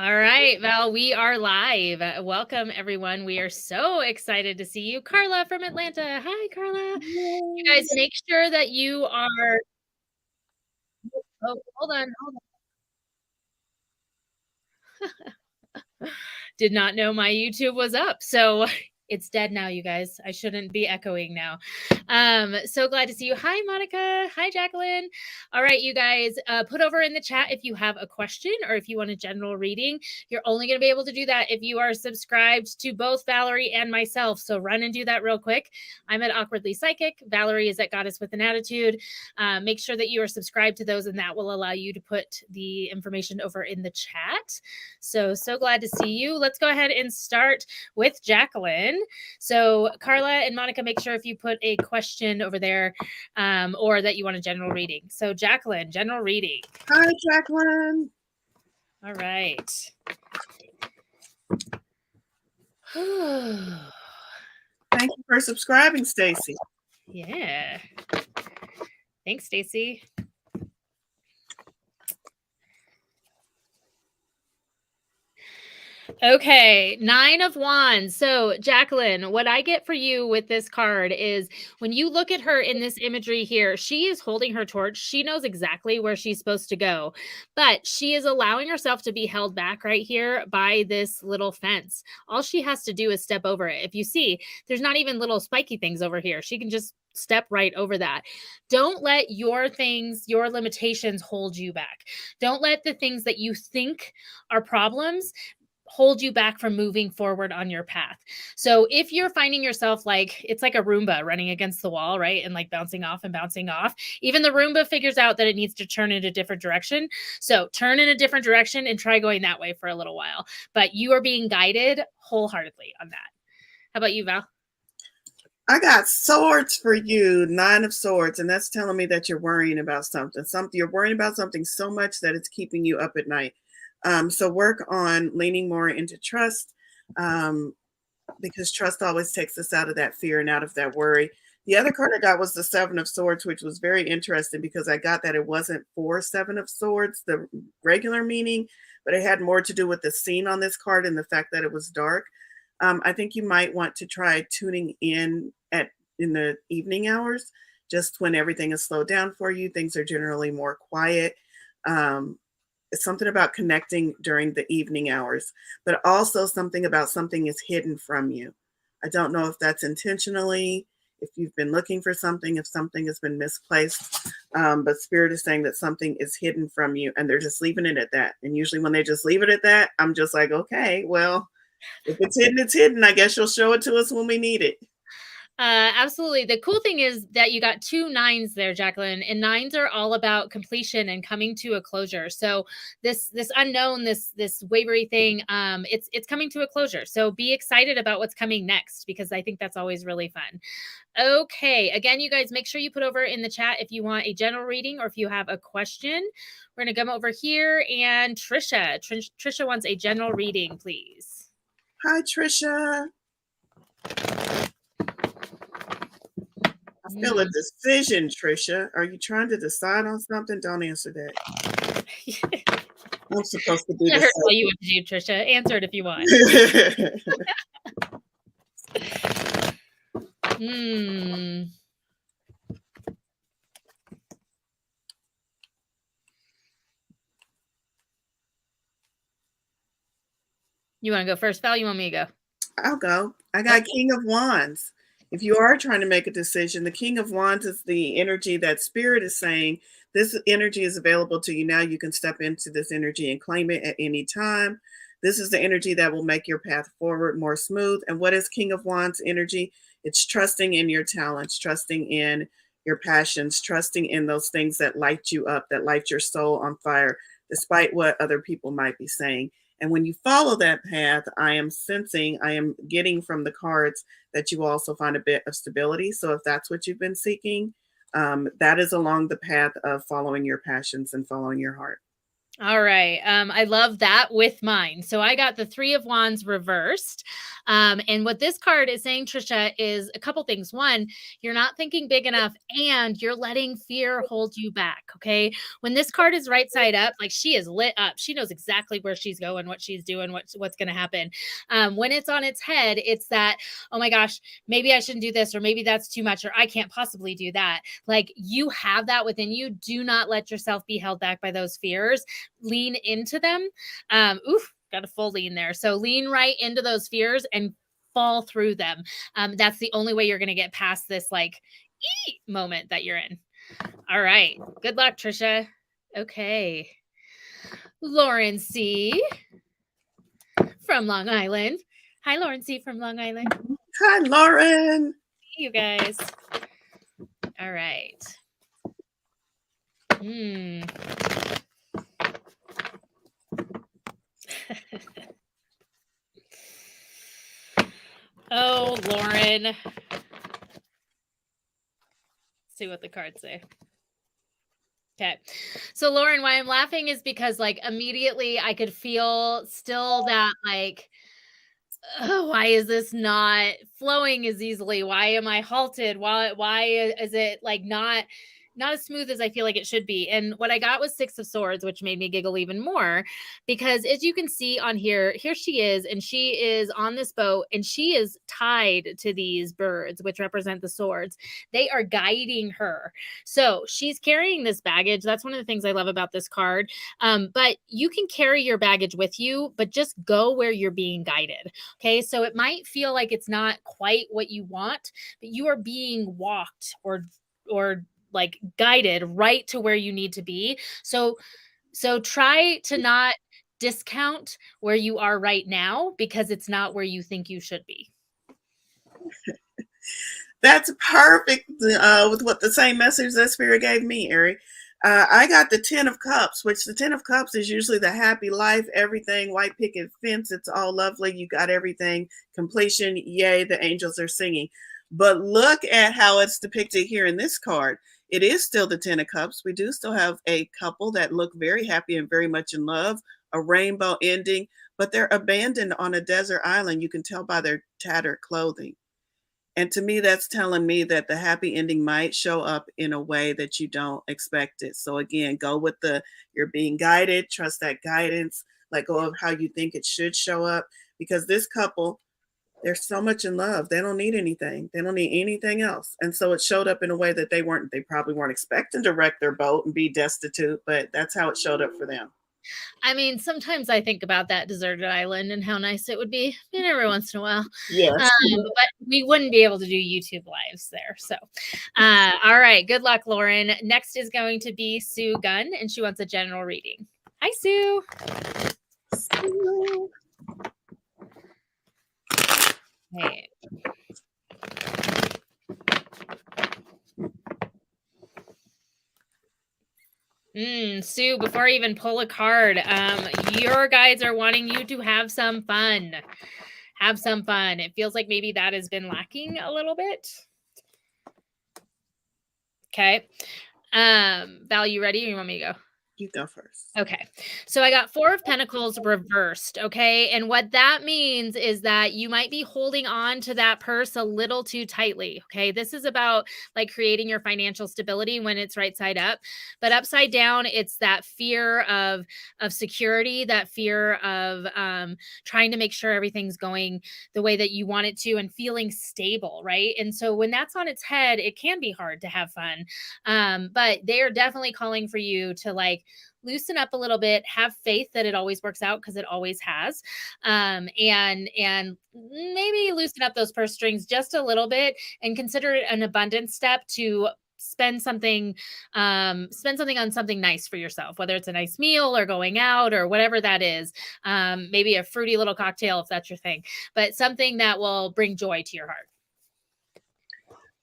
All right, Val, we are live. Welcome, everyone. We are so excited to see you. Carla from Atlanta. Hi, Carla. You guys Yay. make sure that you are. Oh, hold on. Did not know my YouTube was up. So it's dead now, you guys. I shouldn't be echoing now. So glad to see you. Hi, Monica. Hi, Jacqueline. All right, you guys, put over in the chat if you have a question or if you want a general reading. You're only going to be able to do that if you are subscribed to both Valorie and myself. So run and do that real quick. I'm at Awkwardly Psychic. Valorie is at Goddess with an Attitude. Make sure that you are subscribed to those, and that will allow you to put the information over in the chat. So glad to see you. Let's go ahead and start with Jacqueline. So Carla and Monica, make sure if you put a question over there or that you want a general reading. So Jacqueline, general reading. Hi, Jacqueline. All right. Thank you for subscribing, Stacy. Yeah. Thanks, Stacy. Okay, 9 of Wands. So, Jacqueline, what I get for you with this card is when you look at her in this imagery here, she is holding her torch. She knows exactly where she's supposed to go, but she is allowing herself to be held back right here by this little fence. All she has to do is step over it. If you see, there's not even little spiky things over here. She can just step right over that. Don't let your things, your limitations hold you back. Don't let the things that you think are problems hold you back from moving forward on your path. So if you're finding yourself like it's like a Roomba running against the wall, right? And like bouncing off and bouncing off, even the Roomba figures out that it needs to turn in a different direction. So turn in a different direction and try going that way for a little while. But you are being guided wholeheartedly on that. How about you, Val? I got swords for you, 9 of Swords, and that's telling me that you're worrying about something. You're worrying about something so much that it's keeping you up at night. So work on leaning more into trust, because trust always takes us out of that fear and out of that worry. The other card I got was the 7 of Swords, which was very interesting because I got that it wasn't for 7 of Swords, the regular meaning, but it had more to do with the scene on this card and the fact that it was dark. I think you might want to try tuning in in the evening hours, just when everything is slowed down for you. Things are generally more quiet. It's something about connecting during the evening hours, but also something about something is hidden from you. I don't know if that's intentionally, if you've been looking for something, if something has been misplaced, but Spirit is saying that something is hidden from you and they're just leaving it at that. And usually when they just leave it at that, I'm just like, okay, well, if it's hidden, it's hidden. I guess you'll show it to us when we need it. Absolutely. The cool thing is that you got 2 9s there, Jacqueline, and 9s are all about completion and coming to a closure. So this unknown, this wavery thing, it's coming to a closure. So be excited about what's coming next because I think that's always really fun. Okay, again, you guys, make sure you put over in the chat if you want a general reading or if you have a question. We're gonna come over here and Trisha wants a general reading, please. Hi, Trisha. I feel a decision, Trisha. Are you trying to decide on something? Don't answer that. I'm supposed to be I heard tell you what to do, Trisha. Answer it if you want. You want to go first, Val? You want me to go? I'll go. I got King of Wands. If you are trying to make a decision, the King of Wands is the energy that Spirit is saying, this energy is available to you now. You can step into this energy and claim it at any time. This is the energy that will make your path forward more smooth. And what is King of Wands energy? It's trusting in your talents, trusting in your passions, trusting in those things that light you up, that light your soul on fire, despite what other people might be saying. And when you follow that path, I am getting from the cards that you also find a bit of stability. So if that's what you've been seeking, that is along the path of following your passions and following your heart. All right. I love that with mine. So I got the Three of Wands reversed. And what this card is saying, Trisha, is a couple things. One, you're not thinking big enough and you're letting fear hold you back. Okay. When this card is right side up, like she is lit up. She knows exactly where she's going, what she's doing, what's gonna happen. When it's on its head, it's that, oh my gosh, maybe I shouldn't do this, or maybe that's too much, or I can't possibly do that. Like you have that within you. Do not let yourself be held back by those fears. Lean into them. Oof, got a full lean there. So lean right into those fears and fall through them. That's the only way you're going to get past this like moment that you're in. All right. Good luck, Trisha. Okay. Lauren C. from Long Island. Hi, Lauren C. from Long Island. Hi, Lauren. You guys. All right. Oh, Lauren. Let's see what the cards say. Okay. So Lauren, why I'm laughing is because like immediately I could feel still that like, oh, why is this not flowing as easily? Why am I halted? Why is it like not as smooth as I feel like it should be? And what I got was Six of Swords, which made me giggle even more because as you can see on here she is, and she is on this boat and she is tied to these birds, which represent the swords. They are guiding her. So she's carrying this baggage. That's one of the things I love about this card. But you can carry your baggage with you, but just go where you're being guided. Okay. So it might feel like it's not quite what you want, but you are being walked or like guided right to where you need to be. So try to not discount where you are right now because it's not where you think you should be. That's perfect with what the same message that Spirit gave me, Ari. I got the Ten of Cups, which the Ten of Cups is usually the happy life, everything, white picket fence. It's all lovely. You got everything, completion. Yay, the angels are singing. But look at how it's depicted here in this card. It is still the Ten of Cups. We do still have a couple that look very happy and very much in love, a rainbow ending, but they're abandoned on a desert island. You can tell by their tattered clothing. And to me, that's telling me that the happy ending might show up in a way that you don't expect it. So again, go with you're being guided, trust that guidance, let go of how you think it should show up. Because this couple, they're so much in love. They don't need anything. They don't need anything else. And so it showed up in a way that they probably weren't expecting to wreck their boat and be destitute, but that's how it showed up for them. I mean, sometimes I think about that deserted island and how nice it would be, and every once in a while. Yes. But we wouldn't be able to do YouTube lives there. So, all right. Good luck, Lauren. Next is going to be Sue Gunn, and she wants a general reading. Hi, Sue. Hey. Sue, before I even pull a card, your guides are wanting you to have some fun. Have some fun. It feels like maybe that has been lacking a little bit. Okay. Val, you ready or you want me to go? You go first. Okay. So I got Four of Pentacles reversed. Okay. And what that means is that you might be holding on to that purse a little too tightly. Okay. This is about like creating your financial stability when it's right side up, but upside down, it's that fear of security, that fear of trying to make sure everything's going the way that you want it to and feeling stable. Right. And so when that's on its head, it can be hard to have fun. But they are definitely calling for you to like, loosen up a little bit, have faith that it always works out because it always has. And maybe loosen up those purse strings just a little bit and consider it an abundance step to spend something on something nice for yourself, whether it's a nice meal or going out or whatever that is. Maybe a fruity little cocktail if that's your thing, but something that will bring joy to your heart.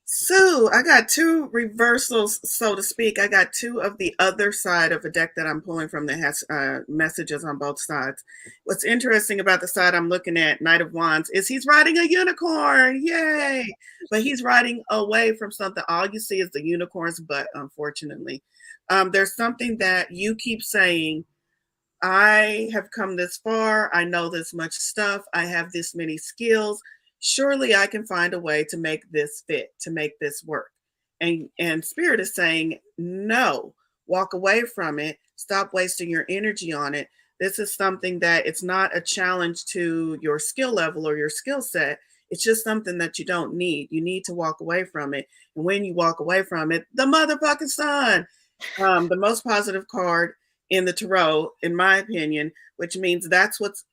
So I got two reversals, so to speak. I got two of the other side of a deck that I'm pulling from that has messages on both sides. What's interesting about the side I'm looking at, Knight of Wands, is he's riding a unicorn. Yay! But he's riding away from something. All you see is the unicorn's butt, unfortunately. There's something that you keep saying, I have come this far. I know this much stuff. I have this many skills. Surely I can find a way to make this fit, to make this work. And spirit is saying, no, walk away from it. Stop wasting your energy on it. This is something that it's not a challenge to your skill level or your skill set. It's just something that you don't need. You need to walk away from it. And when you walk away from it, the motherfucking sun, the most positive card in the tarot, in my opinion, which means that's what's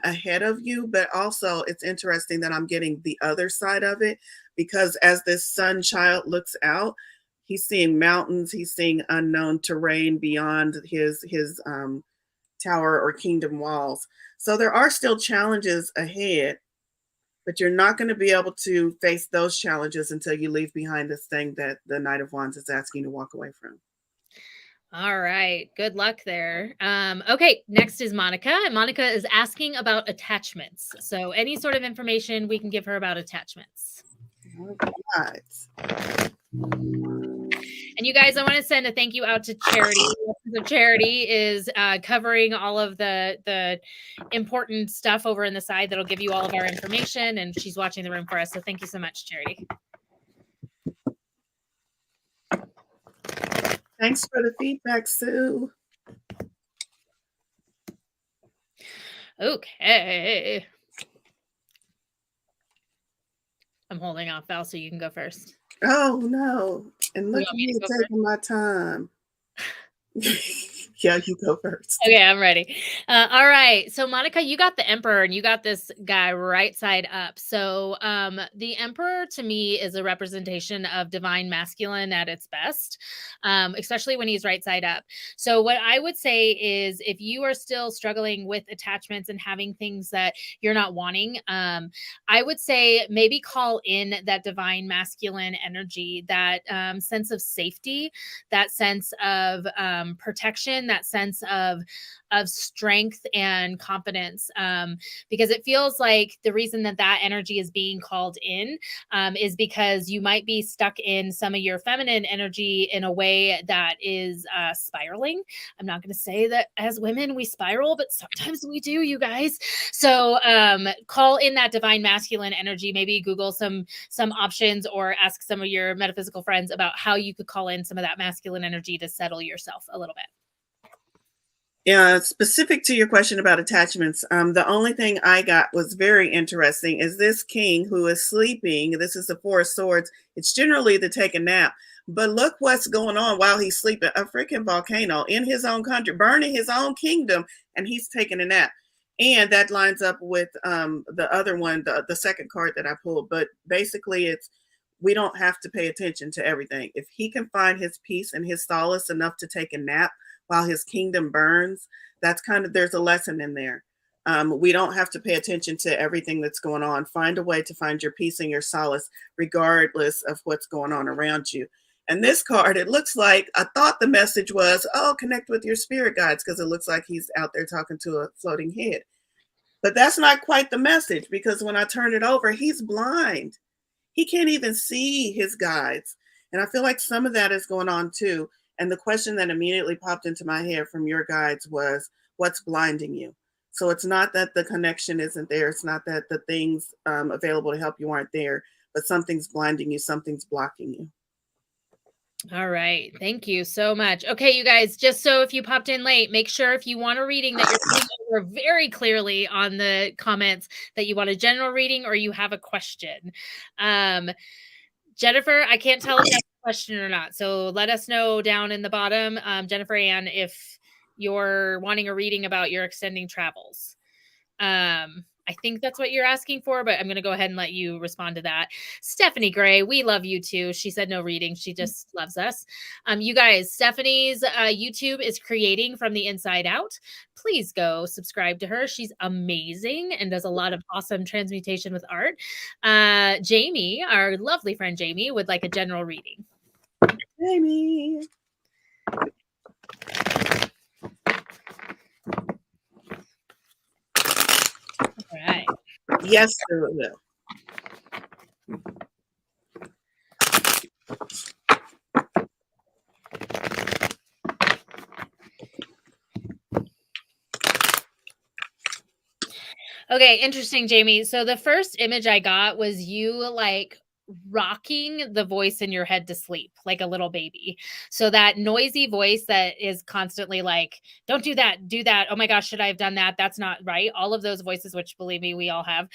ahead of you. But also, it's interesting that I'm getting the other side of it because as this sun child looks out, he's seeing mountains, he's seeing unknown terrain beyond his tower or kingdom walls. So there are still challenges ahead, but you're not going to be able to face those challenges until you leave behind this thing that the Knight of Wands is asking you to walk away from. All right. Good luck there. Okay. Next is Monica. And Monica is asking about attachments. So, any sort of information we can give her about attachments. All right. And you guys, I want to send a thank you out to Charity. The Charity is covering all of the important stuff over in the side that'll give you all of our information, and she's watching the room for us. So, thank you so much, Charity. Thanks for the feedback, Sue. Okay. I'm holding off, Val, so you can go first. Oh, no. And look at me taking my time. Yeah, you go first. Okay, I'm ready. All right. So, Monica, you got the Emperor and you got this guy right side up. So, the Emperor to me is a representation of divine masculine at its best, especially when he's right side up. So, what I would say is if you are still struggling with attachments and having things that you're not wanting, I would say maybe call in that divine masculine energy, that sense of safety, that sense of protection, that sense of strength and confidence, because it feels like the reason that that energy is being called in is because you might be stuck in some of your feminine energy in a way that is spiraling. I'm not going to say that as women we spiral, but sometimes we do, you guys. So call in that divine masculine energy. Maybe Google some options or ask some of your metaphysical friends about how you could call in some of that masculine energy to settle yourself a little bit. Yeah, specific to your question about attachments, the only thing I got was very interesting is this king who is sleeping. This is the Four of Swords. It's generally to take a nap. But look what's going on while he's sleeping. A freaking volcano in his own country, burning his own kingdom, and he's taking a nap. And that lines up with the other one, the second card that I pulled. But basically, it's we don't have to pay attention to everything. If he can find his peace and his solace enough to take a nap while his kingdom burns, that's kind of, there's a lesson in there. We don't have to pay attention to everything that's going on. Find a way to find your peace and your solace, regardless of what's going on around you. And this card, it looks like, I thought the message was, oh, connect with your spirit guides, because it looks like he's out there talking to a floating head. But that's not quite the message, because when I turn it over, he's blind. He can't even see his guides. And I feel like some of that is going on too. And the question that immediately popped into my head from your guides was, what's blinding you? So it's not that the connection isn't there. It's not that the things available to help you aren't there, but something's blinding you. Something's blocking you. All right. Thank you so much. Okay, you guys, just so if you popped in late, make sure if you want a reading that you're putting over very clearly on the comments that you want a general reading or you have a question. Jennifer, I can't tell if that's a question or not. So let us know down in the bottom, Jennifer Ann, if you're wanting a reading about your extending travels. I think that's what you're asking for, but I'm going to go ahead and let you respond to that. Stephanie Gray, we love you too. She said no reading. She just loves us. You guys, Stephanie's YouTube is creating from the inside out. Please go subscribe to her. She's amazing and does a lot of awesome transmutation with art. Jamie, our lovely friend Jamie, would like a general reading. Jamie. All right. Yes, sir, it will. Okay, interesting, Jamie. So the first image I got was you like rocking the voice in your head to sleep like a little baby. So that noisy voice that is constantly like, don't do that, do that. Oh my gosh, should I have done that? That's not right. All of those voices, which believe me, we all have.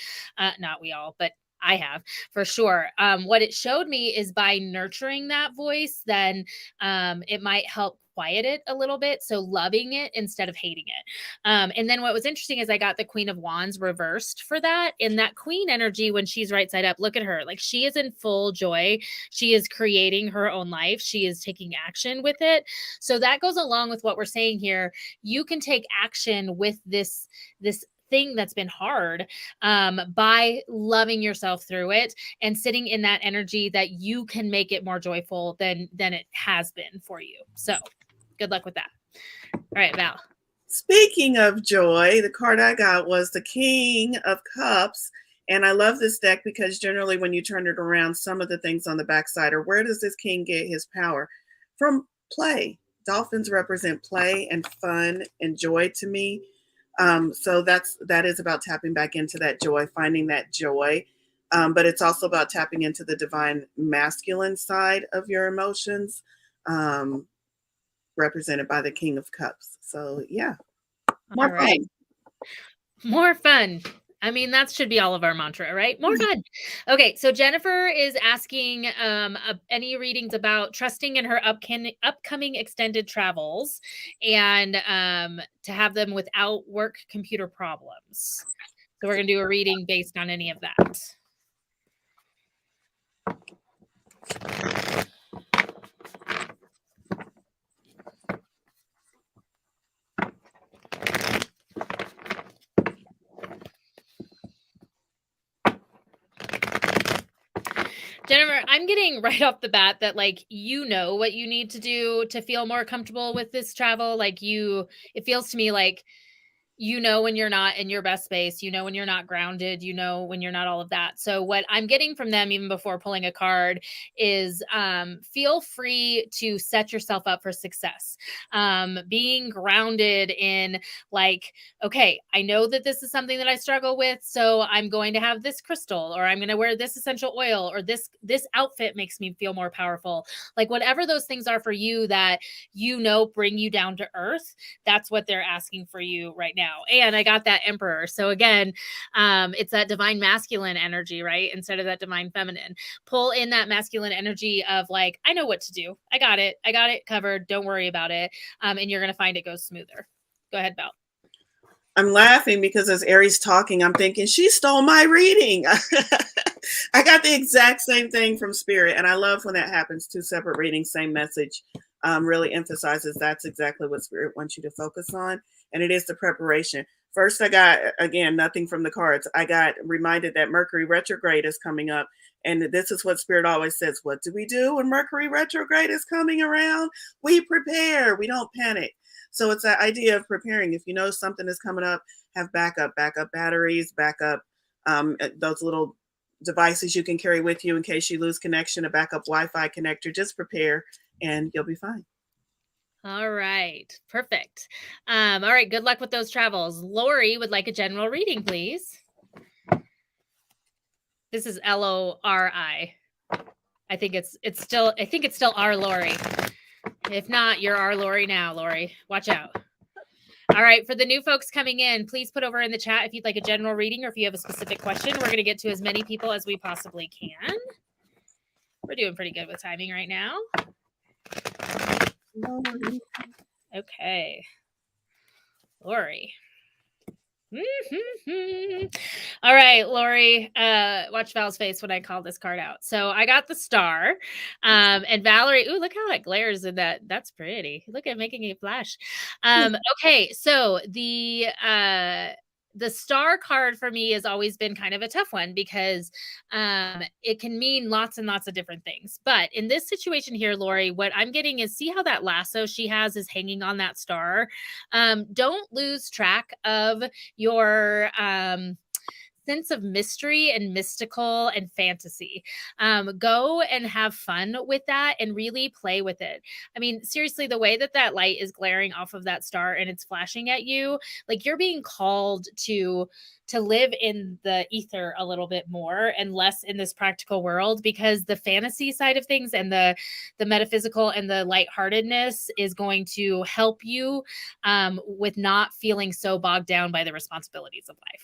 Not we all, but I have for sure. What it showed me is by nurturing that voice, then it might help quiet it a little bit. So loving it instead of hating it. And then what was interesting is I got the Queen of Wands reversed for that. In that Queen energy, when she's right side up, look at her. Like she is in full joy. She is creating her own life. She is taking action with it. So that goes along with what we're saying here. You can take action with this thing that's been hard by loving yourself through it and sitting in that energy that you can make it more joyful than it has been for you. So good luck with that. All right, Val. Speaking of joy, the card I got was the King of Cups. And I love this deck because generally when you turn it around, some of the things on the backside are where does this king get his power? From play. Dolphins represent play and fun and joy to me. So that is about tapping back into that joy, finding that joy. But it's also about tapping into the divine masculine side of your emotions, represented by the King of Cups. So yeah, All more right. fun. More fun. I mean, that should be all of our mantra, right? More fun. Okay, so Jennifer is asking any readings about trusting in her upcoming extended travels and to have them without work computer problems. So we're going to do a reading based on any of that. Jennifer, I'm getting right off the bat that like you know what you need to do to feel more comfortable with this travel. Like it feels to me like you know when you're not in your best space, you know when you're not grounded, you know when you're not all of that. So what I'm getting from them even before pulling a card is feel free to set yourself up for success. Being grounded in like, okay, I know that this is something that I struggle with, so I'm going to have this crystal, or I'm going to wear this essential oil, or this outfit makes me feel more powerful. Like whatever those things are for you that you know bring you down to earth, that's what they're asking for you right now. And I got that Emperor. So again, it's that divine masculine energy, right? Instead of that divine feminine. Pull in that masculine energy of like, I know what to do. I got it. I got it covered. Don't worry about it. And you're going to find it goes smoother. Go ahead, Belle. I'm laughing because as Aries talking, I'm thinking she stole my reading. I got the exact same thing from Spirit, and I love when that happens. Two separate readings, same message. Really emphasizes that's exactly what Spirit wants you to focus on, and it is the preparation. First, I got again nothing from the cards. I got reminded that Mercury retrograde is coming up, and this is what Spirit always says: "What do we do when Mercury retrograde is coming around? We prepare. We don't panic." So it's that idea of preparing. If you know something is coming up, have backup batteries, backup those little devices you can carry with you in case you lose connection, a backup Wi-Fi connector. Just prepare and you'll be fine. All right. Perfect. All right. Good luck with those travels. Lori would like a general reading, please. This is Lori. I think it's still our Lori. If not, you're our Lori now, Lori. Watch out. All right, for the new folks coming in, please put over in the chat if you'd like a general reading or if you have a specific question. We're going to get to as many people as we possibly can. We're doing pretty good with timing right now. Okay. Lori. All right, Lori, watch Val's face when I call this card out. So I got the star, and Valorie, ooh, look how it glares in that. That's pretty. Look at making it flash. Okay, so the star card for me has always been kind of a tough one because it can mean lots and lots of different things. But in this situation here, Lori, what I'm getting is see how that lasso she has is hanging on that star. Don't lose track of your sense of mystery and mystical and fantasy. Go and have fun with that and really play with it. I mean, seriously, the way that that light is glaring off of that star and it's flashing at you, like you're being called to live in the ether a little bit more and less in this practical world, because the fantasy side of things and the metaphysical and the lightheartedness is going to help you with not feeling so bogged down by the responsibilities of life.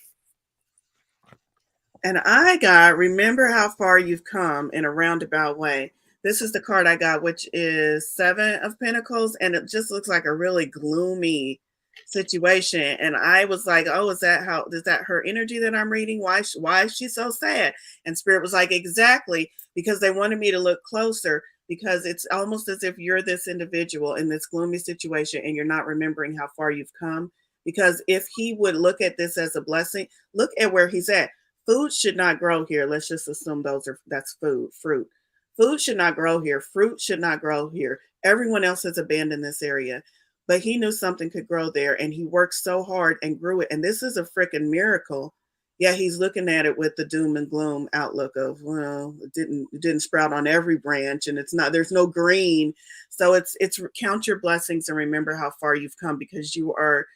And I got remember how far you've come in a roundabout way. This is the card I got, which is Seven of Pentacles, and it just looks like a really gloomy situation. And I was like, "Oh, is that her energy that I'm reading? Why is she so sad?" And Spirit was like, "Exactly, because they wanted me to look closer." Because it's almost as if you're this individual in this gloomy situation and you're not remembering how far you've come. Because if he would look at this as a blessing, look at where he's at. Food should not grow here. Let's just assume that's food, fruit. Food should not grow here. Fruit should not grow here. Everyone else has abandoned this area. But he knew something could grow there and he worked so hard and grew it. And this is a freaking miracle. Yeah, he's looking at it with the doom and gloom outlook of, well, it didn't sprout on every branch and there's no green. So it's count your blessings and remember how far you've come, because you are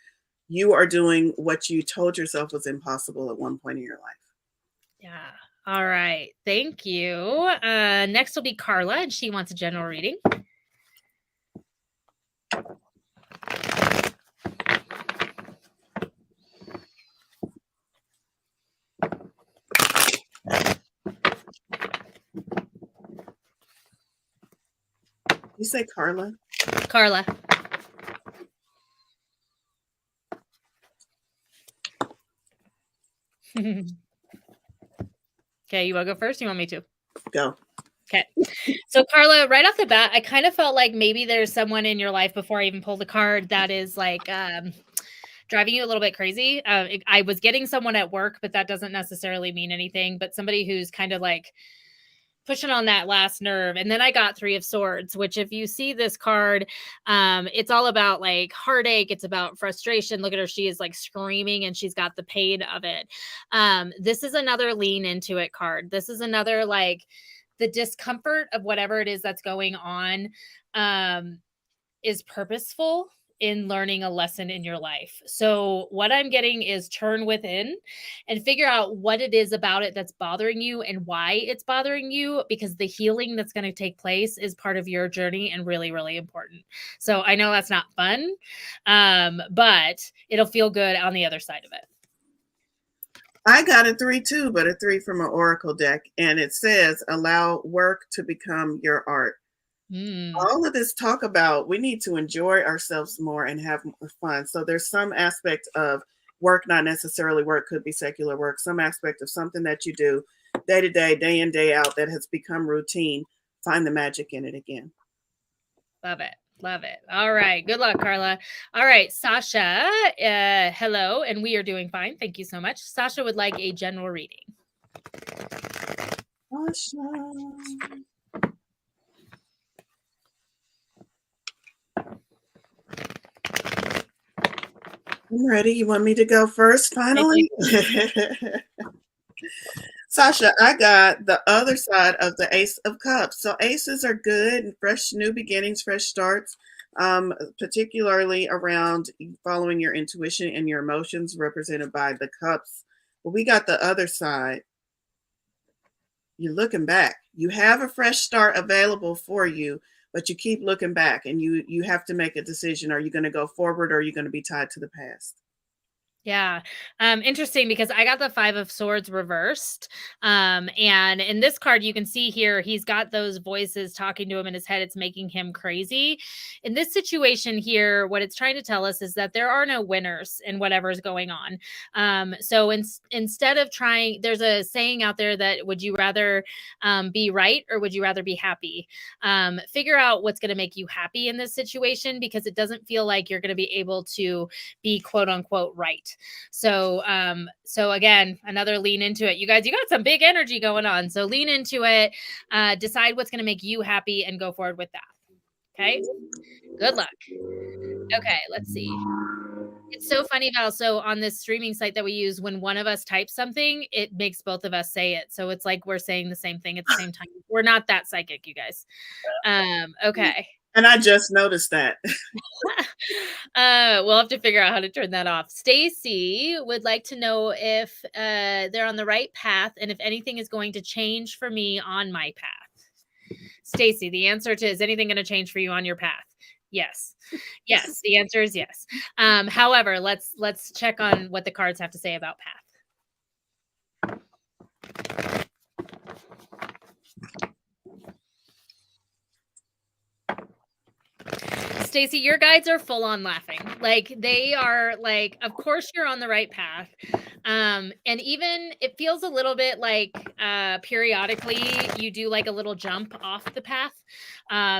doing what you told yourself was impossible at one point in your life. Yeah. All right. Thank you. Next will be Carla, and she wants a general reading. You say Carla? Carla. Okay, you want to go first? You want me to? Go. Okay. So Carla, right off the bat, I kind of felt like maybe there's someone in your life before I even pulled the card that is like driving you a little bit crazy. I was getting someone at work, but that doesn't necessarily mean anything. But somebody who's kind of like pushing on that last nerve. And then I got Three of Swords, which if you see this card, it's all about like heartache. It's about frustration. Look at her. She is like screaming and she's got the pain of it. This is another lean into it card. This is another like the discomfort of whatever it is that's going on is purposeful in learning a lesson in your life. So what I'm getting is turn within and figure out what it is about it that's bothering you and why it's bothering you, because the healing that's going to take place is part of your journey and really, really important. So I know that's not fun, but it'll feel good on the other side of it. I got a 3 too, but a 3 from an oracle deck, and it says allow work to become your art. All of this talk about we need to enjoy ourselves more and have more fun. So there's some aspect of work, not necessarily work, could be secular work, some aspect of something that you do day to day, day in, day out that has become routine. Find the magic in it again. Love it. Love it. All right. Good luck, Carla. All right. Sasha, hello. And we are doing fine. Thank you so much. Sasha would like a general reading. Awesome. I'm ready. You want me to go first finally? Sasha, I got the other side of the Ace of Cups. So aces are good and fresh new beginnings, fresh starts, particularly around following your intuition and your emotions represented by the cups. But we got the other side. You're looking back. You have a fresh start available for you, but you keep looking back and you have to make a decision. Are you going to go forward or are you going to be tied to the past? Yeah. Interesting because I got the Five of Swords reversed. And in this card, you can see here, he's got those voices talking to him in his head. It's making him crazy. In this situation here, what it's trying to tell us is that there are no winners in whatever's going on. So instead of trying, there's a saying out there that would you rather be right or would you rather be happy? Figure out what's going to make you happy in this situation, because it doesn't feel like you're going to be able to be quote unquote right. So again, another lean into it. You guys, you got some big energy going on. So lean into it, decide what's going to make you happy and go forward with that. Okay. Good luck. Okay. Let's see. It's so funny, Val. So on this streaming site that we use, when one of us types something, it makes both of us say it. So it's like we're saying the same thing at the same time. We're not that psychic, you guys. Okay. And I just noticed that. We'll have to figure out how to turn that off. Stacy would like to know if they're on the right path and if anything is going to change for me on my path. Stacy, the answer to is anything going to change for you on your path? Yes. Yes, the answer is yes. However, let's check on what the cards have to say about path. Stacy, your guides are full on laughing. Like they are like, of course you're on the right path. And even it feels a little bit like periodically you do like a little jump off the path.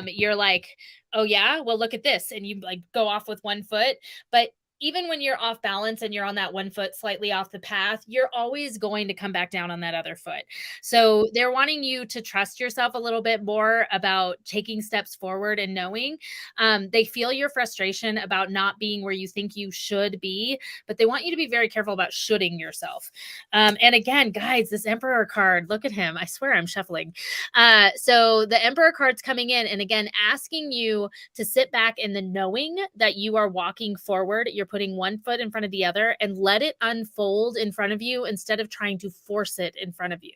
You're like, oh yeah, well look at this. And you like go off with one foot. But even when you're off balance and you're on that one foot slightly off the path, you're always going to come back down on that other foot. So they're wanting you to trust yourself a little bit more about taking steps forward and knowing. They feel your frustration about not being where you think you should be, but they want you to be very careful about shoulding yourself. And again, guys, this Emperor card, look at him. I swear I'm shuffling. So the Emperor card's coming in and again, asking you to sit back in the knowing that you are walking forward. You're putting one foot in front of the other and let it unfold in front of you instead of trying to force it in front of you.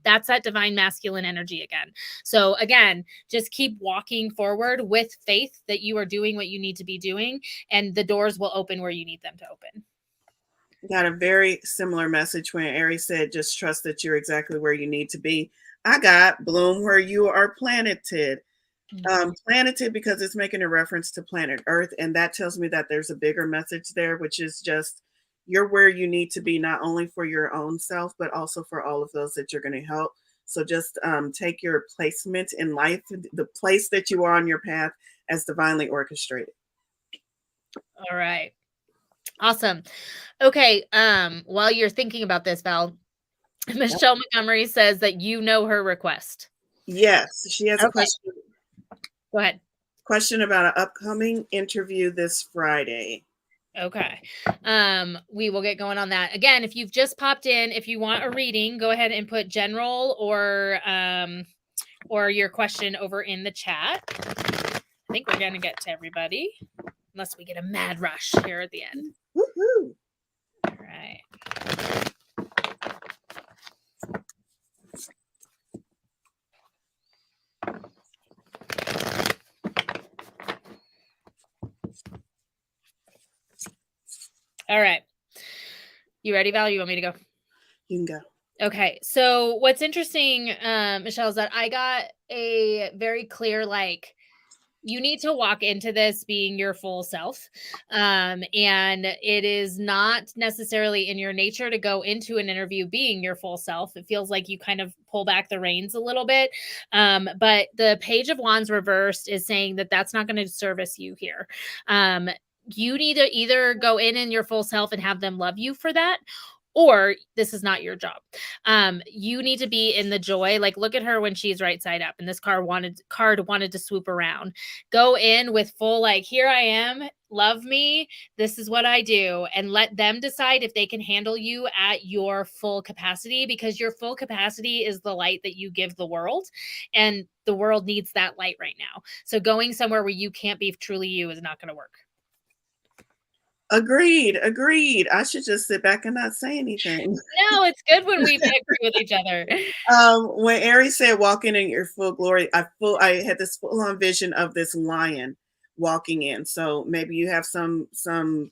That's that divine masculine energy again. So again, just keep walking forward with faith that you are doing what you need to be doing and the doors will open where you need them to open. Got a very similar message when Aries said, just trust that you're exactly where you need to be. I got bloom where you are planeted. Planeted because it's making a reference to planet Earth. And that tells me that there's a bigger message there, which is just you're where you need to be, not only for your own self, but also for all of those that you're going to help. So just take your placement in life, the place that you are on your path as divinely orchestrated. All right. Awesome. Okay. While you're thinking about this, Val, Michelle Montgomery says that you know her request. Yes, she has a question. Go ahead. Question about an upcoming interview this Friday. Okay. We will get going on that. Again, if you've just popped in, if you want a reading, go ahead and put general or your question over in the chat. I think we're going to get to everybody unless we get a mad rush here at the end. Woohoo! All right. All right. You ready, Val? You want me to go? You can go. Okay. So what's interesting, Michelle, is that I got a very clear, like, you need to walk into this being your full self. And it is not necessarily in your nature to go into an interview being your full self. It feels like you kind of pull back the reins a little bit. But the Page of Wands reversed is saying that that's not going to service you here. You need to either go in your full self and have them love you for that, or this is not your job. You need to be in the joy. Like, look at her when she's right side up and this card wanted to swoop around. Go in with full, like, here I am, love me, this is what I do, and let them decide if they can handle you at your full capacity, because your full capacity is the light that you give the world, and the world needs that light right now. So going somewhere where you can't be truly you is not going to work. Agreed. I should just sit back and not say anything. No, it's good when we agree with each other. When Aries said walking in your full glory, I had this full-on vision of this lion walking in. So maybe you have some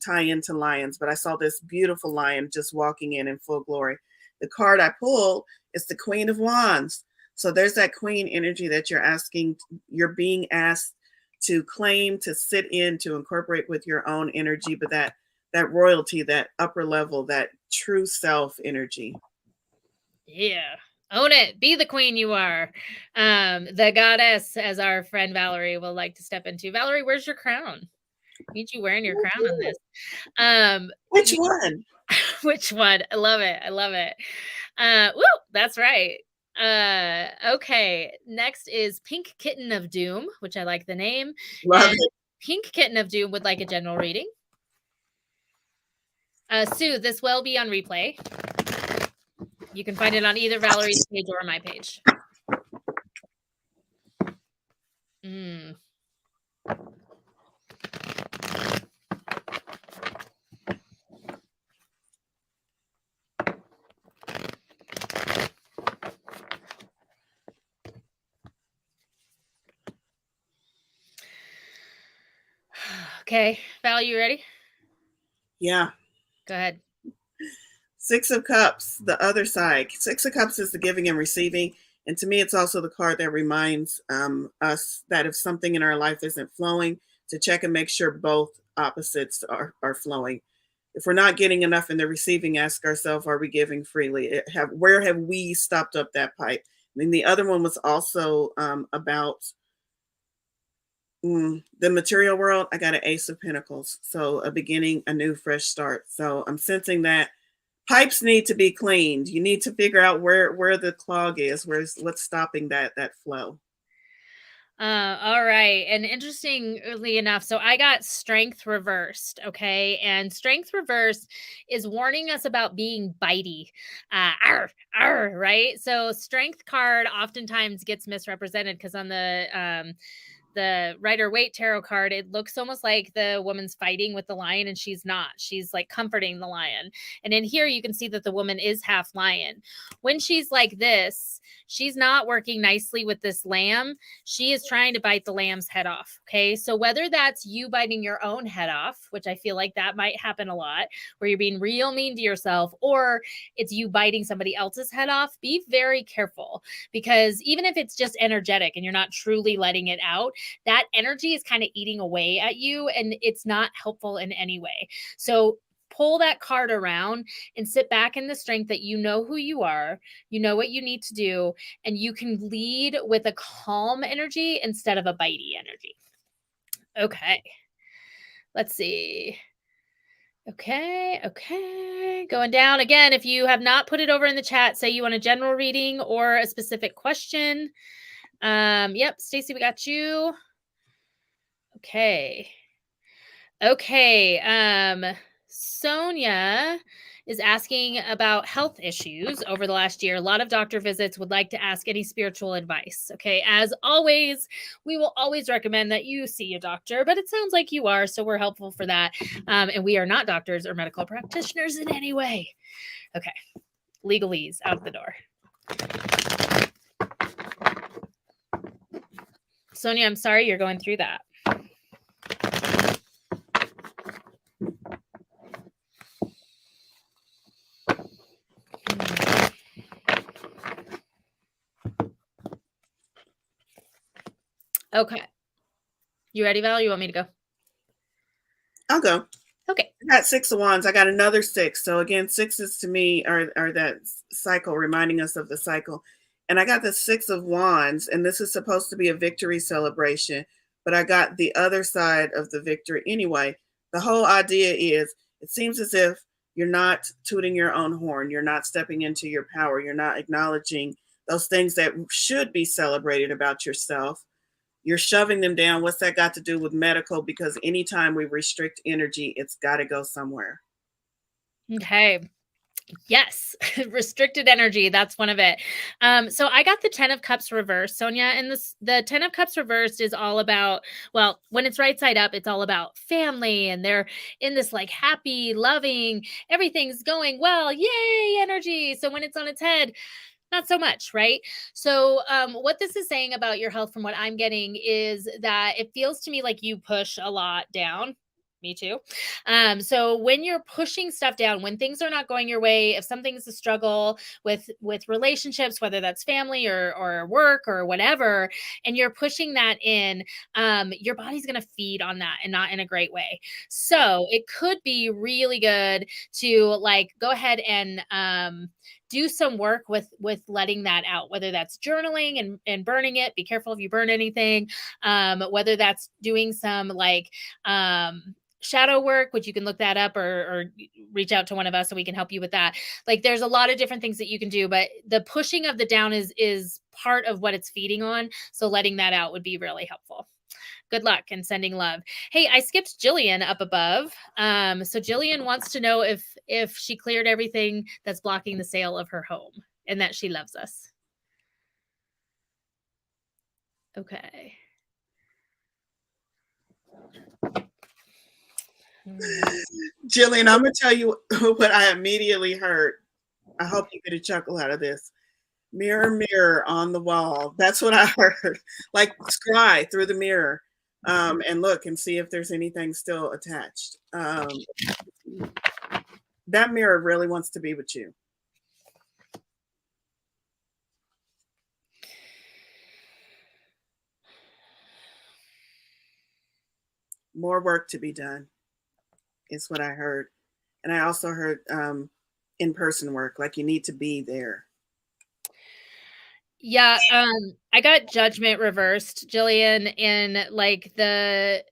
tie into lions, but I saw this beautiful lion just walking in full glory. The card I pulled is the Queen of Wands. So there's that queen energy that you're being asked to claim, to sit in, to incorporate with your own energy, but that royalty, that upper level, that true self energy. Yeah. Own it. Be the queen you are. The goddess, as our friend Valorie will like to step into. Valorie, where's your crown? Need you wearing your crown on this. Which one? Which one? I love it. Woo, that's right. Okay. Next is Pink Kitten of Doom, which I like the name. Love it. Pink Kitten of Doom would like a general reading. Sue, this will be on replay. You can find it on either Valerie's page or my page. Mm. Okay, Val, you ready? Yeah. Go ahead. Six of Cups, the other side. Six of Cups is the giving and receiving. And to me, it's also the card that reminds us that if something in our life isn't flowing, to check and make sure both opposites are flowing. If we're not getting enough in the receiving, ask ourselves, are we giving freely? Where have we stopped up that pipe? And then the other one was also about the material world. I got an Ace of Pentacles. So a beginning, a new, fresh start. So I'm sensing that pipes need to be cleaned. You need to figure out where the clog is, what's stopping that flow. All right. And interestingly enough, so I got strength reversed. Okay. And strength reversed is warning us about being bitey. Right. So strength card oftentimes gets misrepresented because on the Rider Waite tarot card, it looks almost like the woman's fighting with the lion and she's not. She's like comforting the lion. And in here, you can see that the woman is half lion. When she's like this, she's not working nicely with this lamb. She is trying to bite the lamb's head off. Okay. So whether that's you biting your own head off, which I feel like that might happen a lot, where you're being real mean to yourself, or it's you biting somebody else's head off, be very careful because even if it's just energetic and you're not truly letting it out, that energy is kind of eating away at you and it's not helpful in any way. So pull that card around and sit back in the strength that you know who you are, you know what you need to do, and you can lead with a calm energy instead of a bitey energy. Okay. Let's see. Okay. Going down again. If you have not put it over in the chat, say you want a general reading or a specific question. Yep, Stacy, we got you. Okay. Sonia is asking about health issues over the last year. A lot of doctor visits, would like to ask any spiritual advice. Okay. As always, we will always recommend that you see a doctor, but it sounds like you are, so we're helpful for that. And we are not doctors or medical practitioners in any way. Okay. Legalese out the door. Sonia, I'm sorry you're going through that. Okay. You ready, Val? You want me to go? I'll go. Okay. I got Six of Wands. I got another six. So again, sixes to me are that cycle, reminding us of the cycle. And I got the Six of Wands, and this is supposed to be a victory celebration, but I got the other side of the victory anyway. The whole idea is it seems as if you're not tooting your own horn. You're not stepping into your power. You're not acknowledging those things that should be celebrated about yourself. You're shoving them down. What's that got to do with medical? Because anytime we restrict energy, it's got to go somewhere. Okay. Yes, restricted energy. That's one of it. So I got the 10 of Cups reversed, Sonia, and the 10 of Cups reversed is all about, well, when it's right side up, it's all about family, and they're in this like happy, loving, everything's going well, yay, energy. So when it's on its head, not so much, right? So what this is saying about your health from what I'm getting is that it feels to me like you push a lot down. Me too. So when you're pushing stuff down, when things are not going your way, if something's a struggle with relationships, whether that's family or work or whatever, and you're pushing that in, your body's gonna feed on that and not in a great way. So it could be really good to like go ahead and do some work with letting that out, whether that's journaling and burning it. Be careful if you burn anything. Whether that's doing some like shadow work, which you can look that up or reach out to one of us so we can help you with that. Like there's a lot of different things that you can do, but the pushing of the down is part of what it's feeding on. So letting that out would be really helpful. Good luck and sending love. Hey, I skipped Jillian up above. So Jillian wants to know if she cleared everything that's blocking the sale of her home and that she loves us. Okay. Jillian, I'm gonna tell you what I immediately heard. I hope you get a chuckle out of this. Mirror, mirror on the wall. That's what I heard. Like scry through the mirror, and look and see if there's anything still attached. That mirror really wants to be with you. More work to be done is what I heard. And I also heard in-person work, like you need to be there. Yeah, I got judgment reversed, Jillian, and like the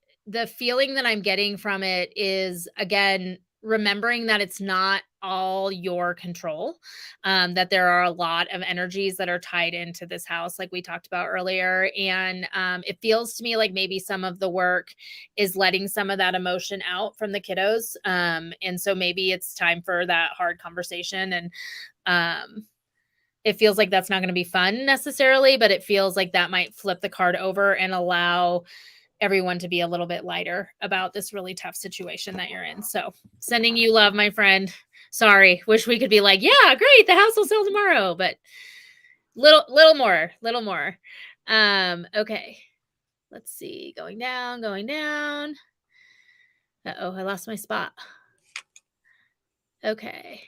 feeling that I'm getting from it is again remembering that it's not all your control. That there are a lot of energies that are tied into this house, like we talked about earlier. And it feels to me like maybe some of the work is letting some of that emotion out from the kiddos. And so maybe it's time for that hard conversation. And it feels like that's not going to be fun necessarily, but it feels like that might flip the card over and allow everyone to be a little bit lighter about this really tough situation that you're in. So, sending you love, my friend. Sorry, wish we could be like, yeah, great, the house will sell tomorrow, but little more. Okay. Let's see. Going down, going down. Uh-oh, I lost my spot. Okay.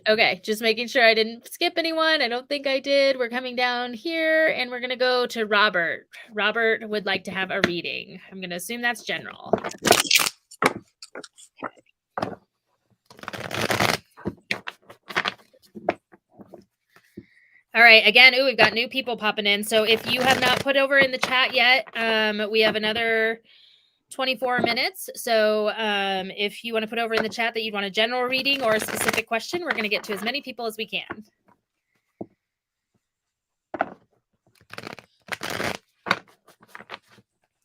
Okay, just making sure I didn't skip anyone. I don't think I did. We're coming down here and we're going to go to Robert. Robert would like to have a reading. I'm going to assume that's general. All right, again, we've got new people popping in. So if you have not put over in the chat yet, we have another 24 minutes. So if you want to put over in the chat that you'd want a general reading or a specific question, we're going to get to as many people as we can.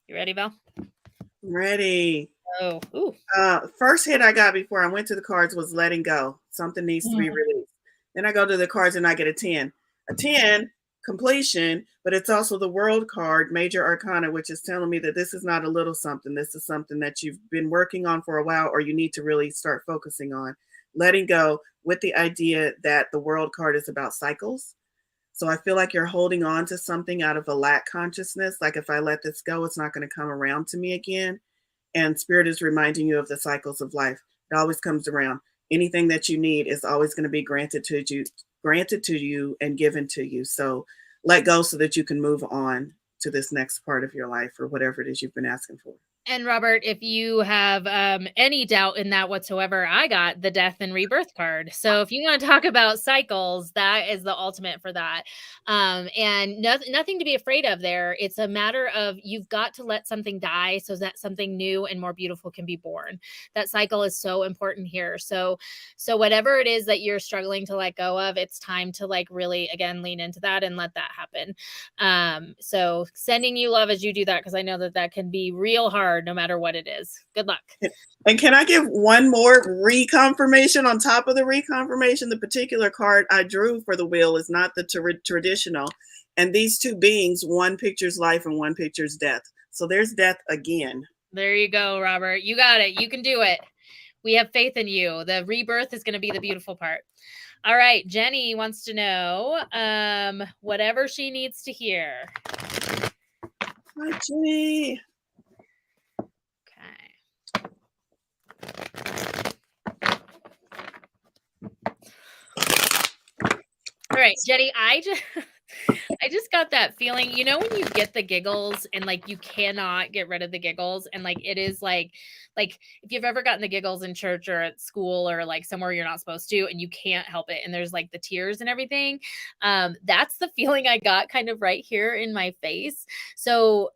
You ready, Val? I'm ready. Oh, ooh. First hit I got before I went to the cards was letting go. Something needs to be released. Then I go to the cards and I get a 10. A 10, completion, but it's also the world card, major arcana, which is telling me that this is not a little something. This is something that you've been working on for a while, or you need to really start focusing on. Letting go with the idea that the world card is about cycles. So I feel like you're holding on to something out of a lack consciousness. Like if I let this go, it's not going to come around to me again. And spirit is reminding you of the cycles of life. It always comes around. Anything that you need is always going to be granted to you and given to you. So let go so that you can move on to this next part of your life or whatever it is you've been asking for. And Robert, if you have any doubt in that whatsoever, I got the death and rebirth card. So if you want to talk about cycles, that is the ultimate for that. And nothing to be afraid of there. It's a matter of you've got to let something die so that something new and more beautiful can be born. That cycle is so important here. So whatever it is that you're struggling to let go of, it's time to like really, again, lean into that and let that happen. So sending you love as you do that, because I know that can be real hard no matter what it is. Good luck. And can I give one more reconfirmation on top of the reconfirmation? The particular card I drew for the wheel is not the traditional. And these two beings, one pictures life and one pictures death. So there's death again. There you go, Robert. You got it. You can do it. We have faith in you. The rebirth is going to be the beautiful part. All right. Jenny wants to know whatever she needs to hear. Hi, Jenny. All right, Jenny, I just got that feeling, you know, when you get the giggles and like you cannot get rid of the giggles, and like it is like if you've ever gotten the giggles in church or at school or like somewhere you're not supposed to and you can't help it and there's like the tears and everything, that's the feeling I got kind of right here in my face. So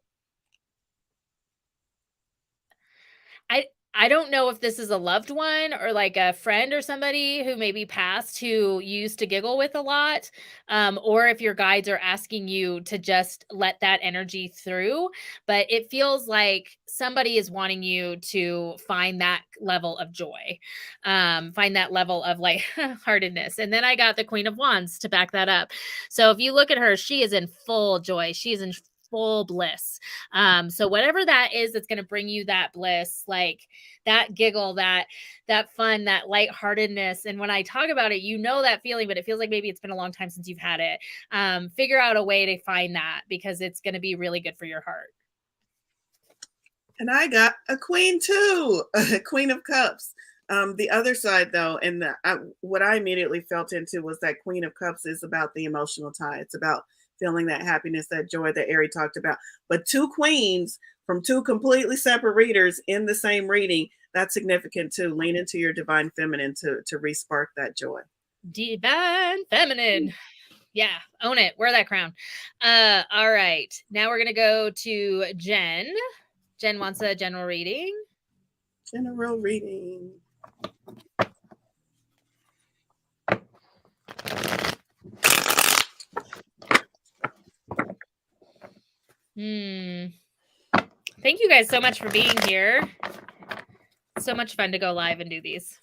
I don't know if this is a loved one or like a friend or somebody who maybe passed who you used to giggle with a lot, or if your guides are asking you to just let that energy through. But it feels like somebody is wanting you to find that level of joy, find that level of like heartedness. And then I got the Queen of Wands to back that up. So if you look at her, she is in full joy. She is in full bliss. So whatever that is that's going to bring you that bliss, like that giggle, that fun, that lightheartedness. And when I talk about it, you know that feeling, but it feels like maybe it's been a long time since you've had it. Figure out a way to find that because it's going to be really good for your heart. And I got a queen too, a queen of cups. The other side, though, and what I immediately felt into was that Queen of Cups is about the emotional tie. It's about feeling that happiness, that joy that Ari talked about. But two queens from two completely separate readers in the same reading, that's significant too. Lean into your divine feminine to re-spark that joy. Divine feminine. Yeah, own it. Wear that crown. All right. Now we're gonna go to Jen. Jen wants a general reading. General reading. Thank you guys so much for being here. So much fun to go live and do these.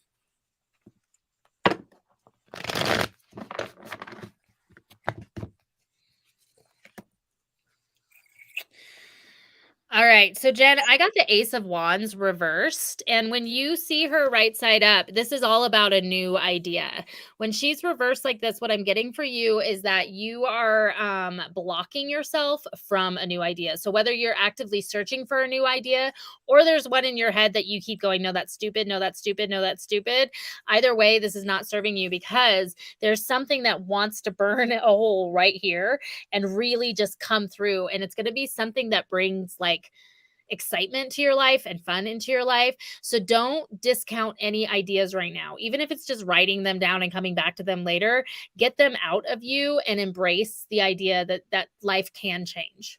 All right. So, Jen, I got the Ace of Wands reversed. And when you see her right side up, this is all about a new idea. When she's reversed like this, what I'm getting for you is that you are blocking yourself from a new idea. So, whether you're actively searching for a new idea or there's one in your head that you keep going, no, that's stupid, no, that's stupid, no, that's stupid. Either way, this is not serving you because there's something that wants to burn a hole right here and really just come through. And it's going to be something that brings like excitement to your life and fun into your life. So don't discount any ideas right now. Even if it's just writing them down and coming back to them later, get them out of you and embrace the idea that life can change.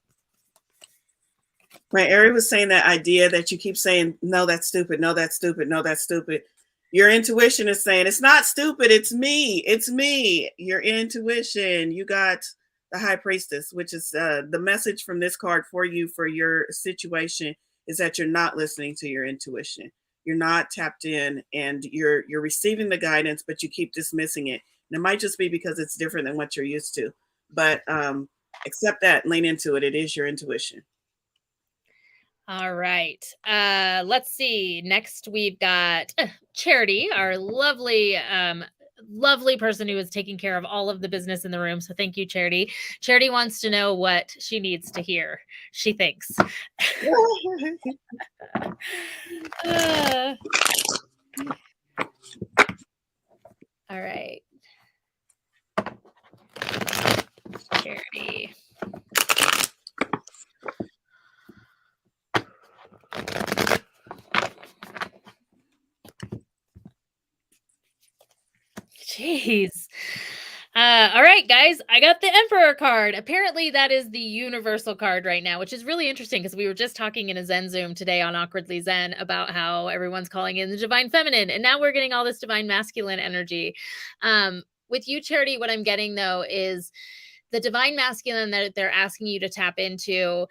Right. Ari was saying that idea that you keep saying, no, that's stupid. No, that's stupid. No, that's stupid. Your intuition is saying, it's not stupid. It's me. It's me. Your intuition. You got the high priestess, which is the message from this card for you for your situation is that you're not listening to your intuition. You're not tapped in and you're receiving the guidance, but you keep dismissing it. And it might just be because it's different than what you're used to. But accept that, lean into it. It is your intuition. All right. Let's see. Next we've got Charity, our lovely person who is taking care of all of the business in the room. So thank you, Charity. Charity wants to know what she needs to hear, she thinks. All right. Charity. Jeez. All right, guys, I got the Emperor card. Apparently, that is the universal card right now, which is really interesting because we were just talking in a Zen Zoom today on Awkwardly Zen about how everyone's calling in the Divine Feminine, and now we're getting all this Divine Masculine energy. With you, Charity, what I'm getting, though, is the Divine Masculine that they're asking you to tap into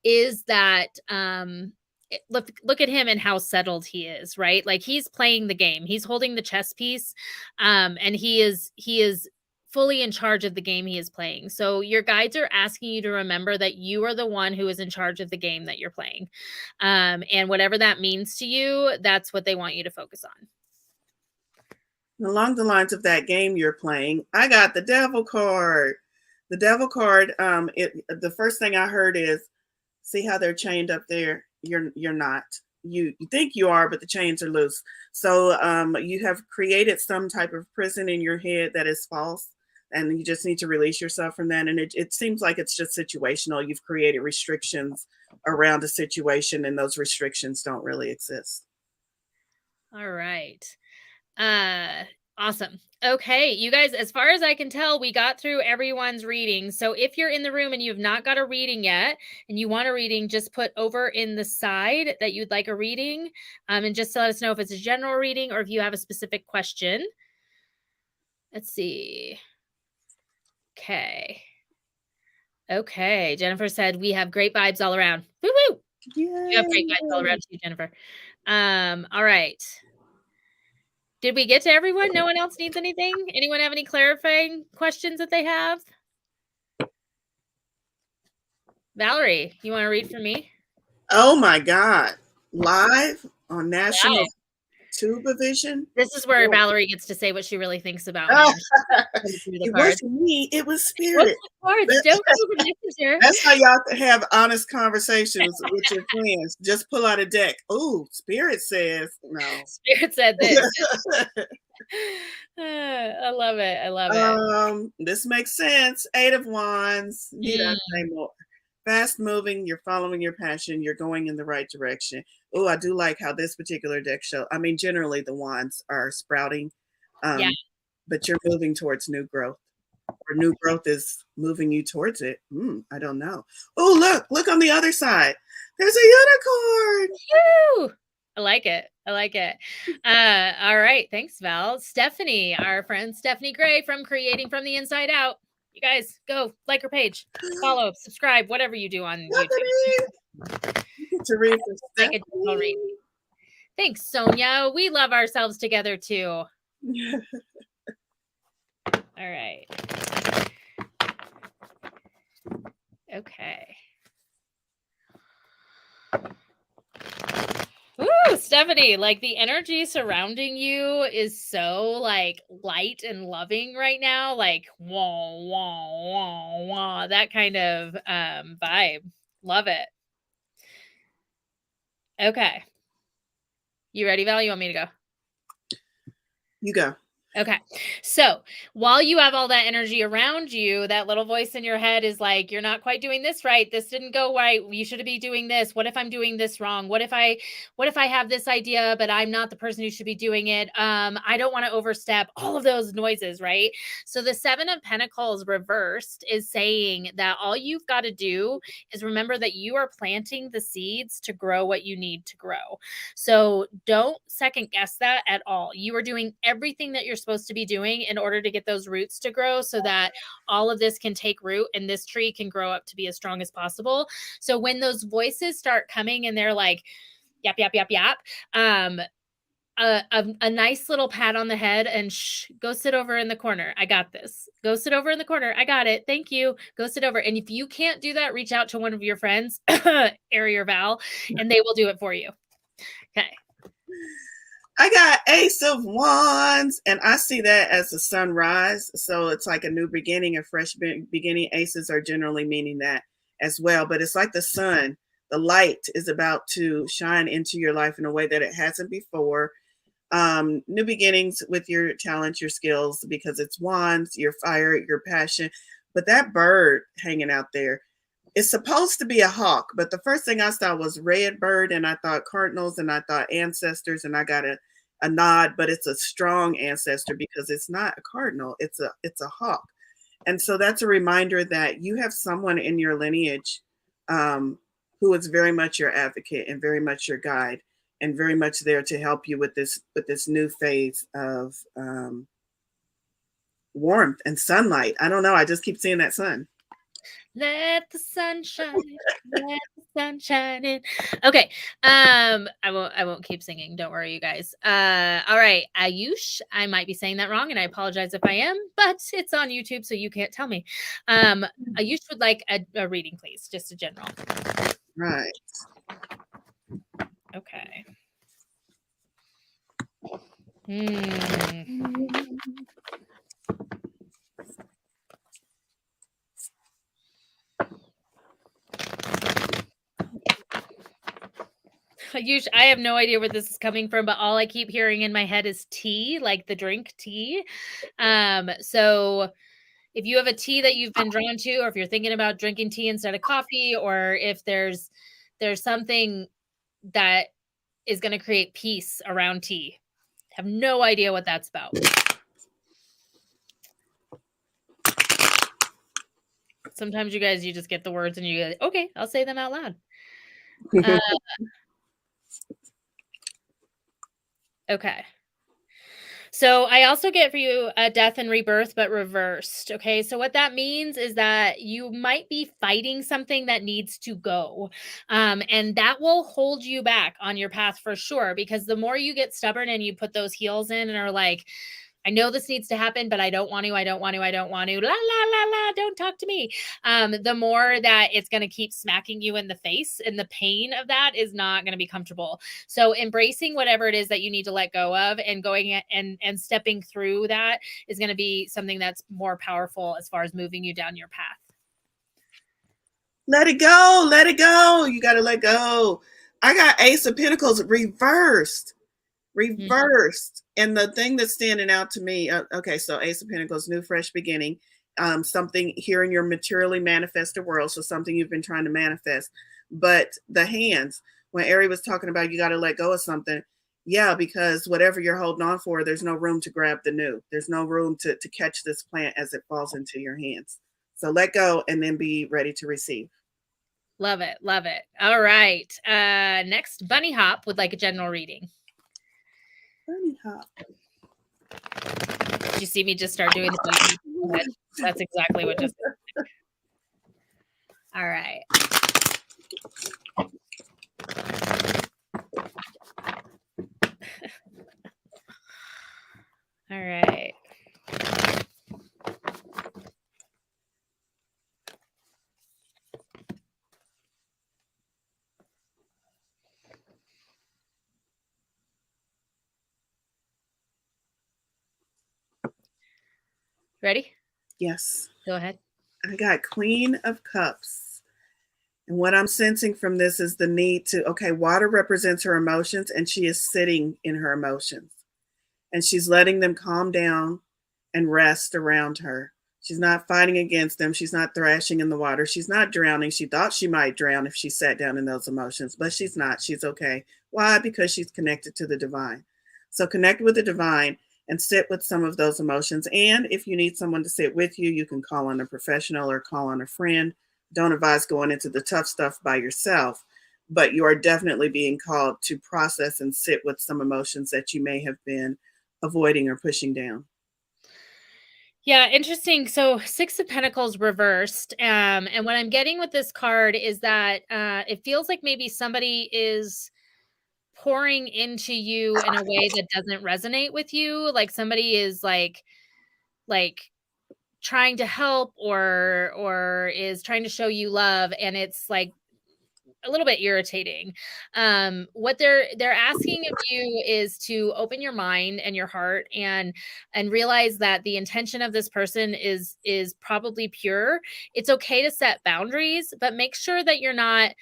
is that look at him and how settled he is, right? Like he's playing the game, he's holding the chess piece, and he is fully in charge of the game he is playing. So your guides are asking you to remember that you are the one who is in charge of the game that you're playing, and whatever that means to you, that's what they want you to focus on. Along the lines of that game you're playing, I got the Devil card. The Devil card. The first thing I heard is, see how they're chained up there. You're not. You think you are, but the chains are loose. So you have created some type of prison in your head that is false, and you just need to release yourself from that. And it seems like it's just situational. You've created restrictions around a situation, and those restrictions don't really exist. All right. Awesome. Okay, you guys, as far as I can tell, we got through everyone's reading. So if you're in the room and you have not got a reading yet and you want a reading, just put over in the side that you'd like a reading. And just to let us know if it's a general reading or if you have a specific question. Let's see. Okay. Okay. Jennifer said we have great vibes all around. Woo woo. You have great vibes all Yay. around too, Jennifer. All right. Did we get to everyone? No one else needs anything? Anyone have any clarifying questions that they have? Valorie, you want to read for me? Oh my God. Live on National Live. Tubavision. This is where Oh. Valorie gets to say what she really thinks about me when she comes through the It cards. wasn't me, it was What's spirit. the cards? Don't go over messenger. That's how y'all can have honest conversations with your friends. Just pull out a deck. Oh, spirit says no. Spirit said this. I love it. I love it. This makes sense. 8 of Wands. Need I say Mm, more? Fast moving, you're following your passion, you're going in the right direction. Oh, I do like how this particular deck show. I mean, generally the wands are sprouting, yeah. but you're moving towards new growth, or new growth is moving you towards it. I don't know. Oh, look on the other side. There's a unicorn. Woo! I like it. I like it. All right. Thanks, Val. Stephanie, our friend Stephanie Gray from Creating from the Inside Out. You guys go like her page, follow, subscribe, whatever you do on YouTube. Stephanie. You get to read for Like a digital read. Stephanie. Thanks, Sonia. We love ourselves together too. All right. Okay. Ooh, Stephanie, like the energy surrounding you is so like light and loving right now, like wah wah wah wah, that kind of vibe. Love it. Okay. You ready, Val? You want me to go? You go. Okay. So while you have all that energy around you, that little voice in your head is like, you're not quite doing this right. This didn't go right. You should be doing this. What if I'm doing this wrong? What if I have this idea, but I'm not the person who should be doing it? I don't want to overstep all of those noises, right? So the 7 of Pentacles reversed is saying that all you've got to do is remember that you are planting the seeds to grow what you need to grow. So don't second guess that at all. You are doing everything that you're supposed to be doing in order to get those roots to grow so that all of this can take root and this tree can grow up to be as strong as possible. So when those voices start coming and they're like, yap, yap, yap, yap, a nice little pat on the head and go sit over in the corner. I got this. Go sit over in the corner. I got it. Thank you. Go sit over. And if you can't do that, reach out to one of your friends, Ari or Val, and they will do it for you. Okay. I got Ace of Wands, and I see that as a sunrise. So it's like a new beginning, a fresh beginning. Aces are generally meaning that as well. But it's like the sun. The light is about to shine into your life in a way that it hasn't before. New beginnings with your talent, your skills, because it's wands, your fire, your passion. But that bird hanging out there, it's supposed to be a hawk, but the first thing I saw was red bird, and I thought cardinals, and I thought ancestors, and I got a nod, but it's a strong ancestor because it's not a cardinal, it's a hawk. And so that's a reminder that you have someone in your lineage who is very much your advocate and very much your guide and very much there to help you with this new phase of warmth and sunlight. I don't know. I just keep seeing that sun. Let the sun shine. Let the sun shine in. Okay. I won't keep singing. Don't worry, you guys. All right. Ayush, I might be saying that wrong, and I apologize if I am, but it's on YouTube, so you can't tell me. Ayush would like a reading, please. Just a general. Right. Okay. I have no idea where this is coming from, but all I keep hearing in my head is tea, like the drink tea. So if you have a tea that you've been drawn to, or if you're thinking about drinking tea instead of coffee, or if there's something that is going to create peace around tea, have no idea what that's about. Sometimes you guys, you just get the words and you go, okay, I'll say them out loud. Uh, okay. So I also get for you a death and rebirth, but reversed. Okay. So what that means is that you might be fighting something that needs to go. And that will hold you back on your path for sure. Because the more you get stubborn and you put those heels in and are like, I know this needs to happen, but I don't want to, I don't want to, I don't want to, la, la, la, la, don't talk to me. The more that it's going to keep smacking you in the face, and the pain of that is not going to be comfortable. So embracing whatever it is that you need to let go of and going and stepping through that is going to be something that's more powerful as far as moving you down your path. Let it go. Let it go. You got to let go. I got Ace of Pentacles reversed. Reversed. And the thing that's standing out to me, okay, so Ace of Pentacles, new, fresh beginning, something here in your materially manifested world. So something you've been trying to manifest. But the hands, when Ari was talking about you got to let go of something, yeah, because whatever you're holding on for, there's no room to grab the new. There's no room to catch this plant as it falls into your hands. So let go and then be ready to receive. Love it. Love it. All right. Next, Bunny Hop would like a general reading. Bunny hop. Did you see me just start doing the bunny hop? That's exactly what just happened. All right. All right. Ready? Yes. Go ahead. I got Queen of Cups. And what I'm sensing from this is the need to, okay, water represents her emotions, and she is sitting in her emotions. And she's letting them calm down and rest around her. She's not fighting against them. She's not thrashing in the water. She's not drowning. She thought she might drown if she sat down in those emotions, but she's not. She's okay. Why? Because she's connected to the divine. So connect with the divine and sit with some of those emotions. And if you need someone to sit with you, you can call on a professional or call on a friend. Don't advise going into the tough stuff by yourself, but you are definitely being called to process and sit with some emotions that you may have been avoiding or pushing down. Yeah, interesting. So 6 of Pentacles reversed. And what I'm getting with this card is that it feels like maybe somebody is pouring into you in a way that doesn't resonate with you. Like somebody is like trying to help or is trying to show you love, and it's like a little bit irritating. What they're asking of you is to open your mind and your heart and realize that the intention of this person is probably pure. It's okay to set boundaries, but make sure that you're not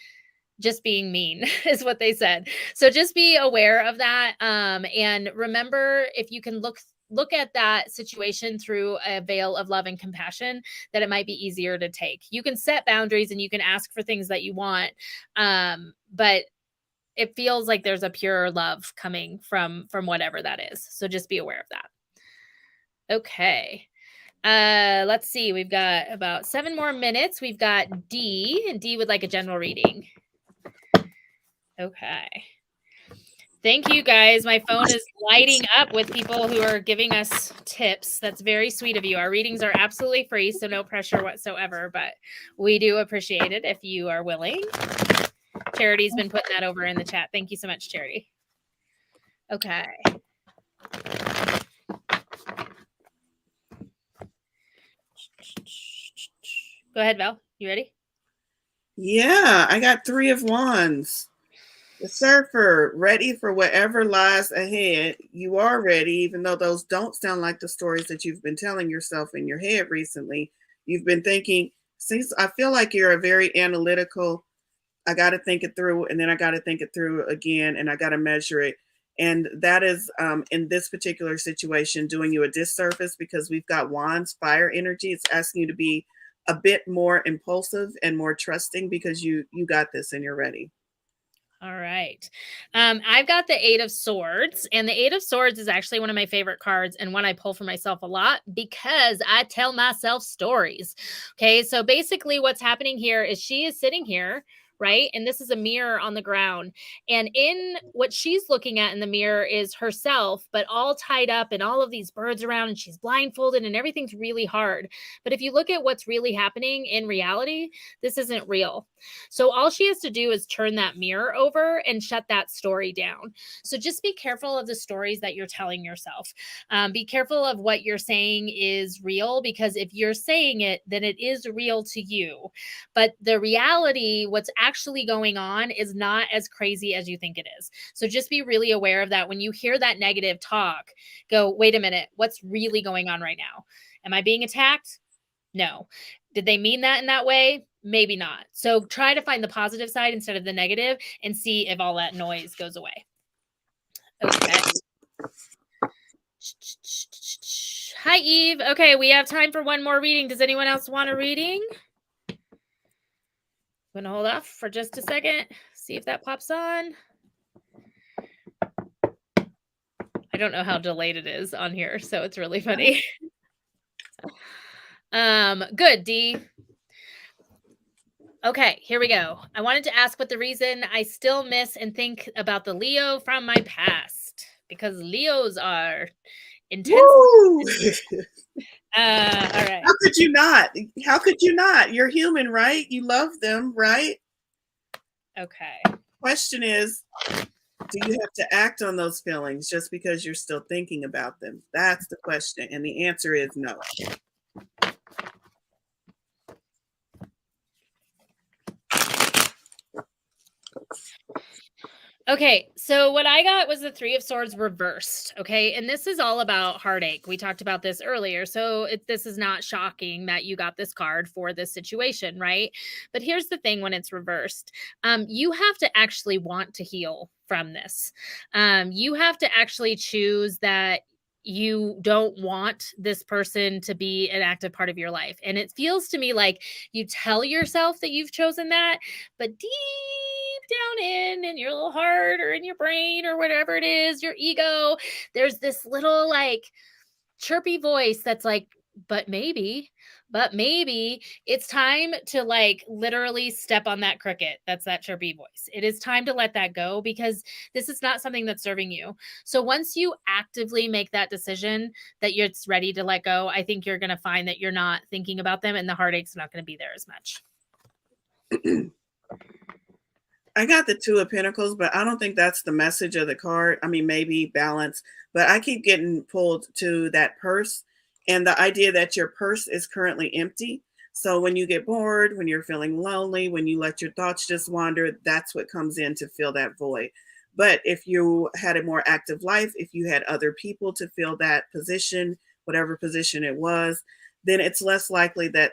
just being mean is what they said. So just be aware of that. And remember, if you can look at that situation through a veil of love and compassion, that it might be easier to take. You can set boundaries and you can ask for things that you want. But it feels like there's a pure love coming from whatever that is. So just be aware of that. Okay. Let's see. We've got about 7 more minutes. We've got D, and D would like a general reading. Okay. Thank you, guys. My phone is lighting up with people who are giving us tips. That's very sweet of you. Our readings are absolutely free, so no pressure whatsoever, but we do appreciate it if you are willing. Charity's been putting that over in the chat. Thank you so much, Charity. Okay. Go ahead, Val. You ready? Yeah, I got 3 of Wands. The Surfer, ready for whatever lies ahead. You are ready, even though those don't sound like the stories that you've been telling yourself in your head recently. You've been thinking, since I feel like you're a very analytical, I got to think it through, and then I got to think it through again, and I got to measure it. And that is, in this particular situation, doing you a disservice, because we've got Wands, fire energy. It's asking you to be a bit more impulsive and more trusting, because you got this and you're ready. All right. I've got the Eight of Swords, and the Eight of Swords is actually one of my favorite cards and one I pull for myself a lot because I tell myself stories. Okay. So basically, what's happening here is she is sitting here. Right. And this is a mirror on the ground. And in what she's looking at in the mirror is herself, but all tied up and all of these birds around, and she's blindfolded and everything's really hard. But if you look at what's really happening in reality, this isn't real. So all she has to do is turn that mirror over and shut that story down. So just be careful of the stories that you're telling yourself. Be careful of what you're saying is real, because if you're saying it, then it is real to you. But the reality, what's actually going on, is not as crazy as you think it is. So just be really aware of that. When you hear that negative talk, go, wait a minute, what's really going on right now? Am I being attacked? No. Did they mean that in that way? Maybe not. So try to find the positive side instead of the negative and see if all that noise goes away. Okay. Hi, Eve. Okay, we have time for one more reading. Does anyone else want a reading? I'm going to hold off for just a second. See if that pops on. I don't know how delayed it is on here, so it's really funny. Good, Dee. Okay, here we go. I wanted to ask what the reason I still miss and think about the Leo from my past, because Leos are intense. Woo! All right. How could you not? How could you not? You're human, right? You love them, right? Okay. Question is, do you have to act on those feelings just because you're still thinking about them? That's the question. And the answer is no. Okay, so what I got was the Three of Swords reversed. Okay, and this is all about heartache. We talked about this earlier, so this is not shocking that you got this card for this situation, right? But here's the thing: when it's reversed, you have to actually want to heal from this. You have to actually choose that you don't want this person to be an active part of your life. And it feels to me like you tell yourself that you've chosen that, but deep down in your little heart or in your brain or whatever it is, your ego, there's this little like chirpy voice that's like, but maybe it's time to like literally step on that cricket. That's that chirpy voice. It is time to let that go, because this is not something that's serving you. So once you actively make that decision that you're ready to let go, I think you're going to find that you're not thinking about them and the heartache's not going to be there as much. I got the Two of Pentacles, but I don't think that's the message of the card. I mean, maybe balance, but I keep getting pulled to that purse and the idea that your purse is currently empty. So when you get bored, when you're feeling lonely, when you let your thoughts just wander, that's what comes in to fill that void. But if you had a more active life, if you had other people to fill that position, whatever position it was, then it's less likely that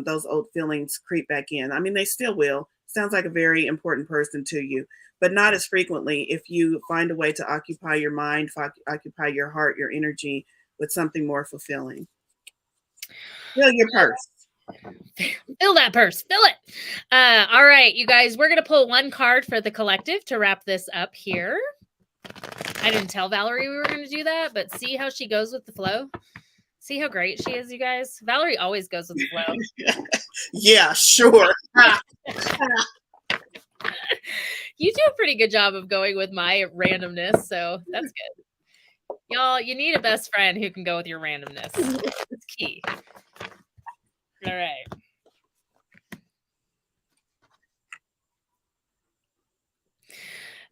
those old feelings creep back in. I mean, they still will. Sounds like a very important person to you, but not as frequently if you find a way to occupy your mind, occupy your heart, your energy with something more fulfilling. Fill your purse. Fill that purse. Fill it. All right, you guys, we're going to pull one card for the collective to wrap this up here. I didn't tell Valorie we were going to do that, but see how she goes with the flow? See how great she is, you guys? Valorie always goes with the flow. Yeah, sure. You do a pretty good job of going with my randomness, so that's good. Y'all, you need a best friend who can go with your randomness. It's key. All right.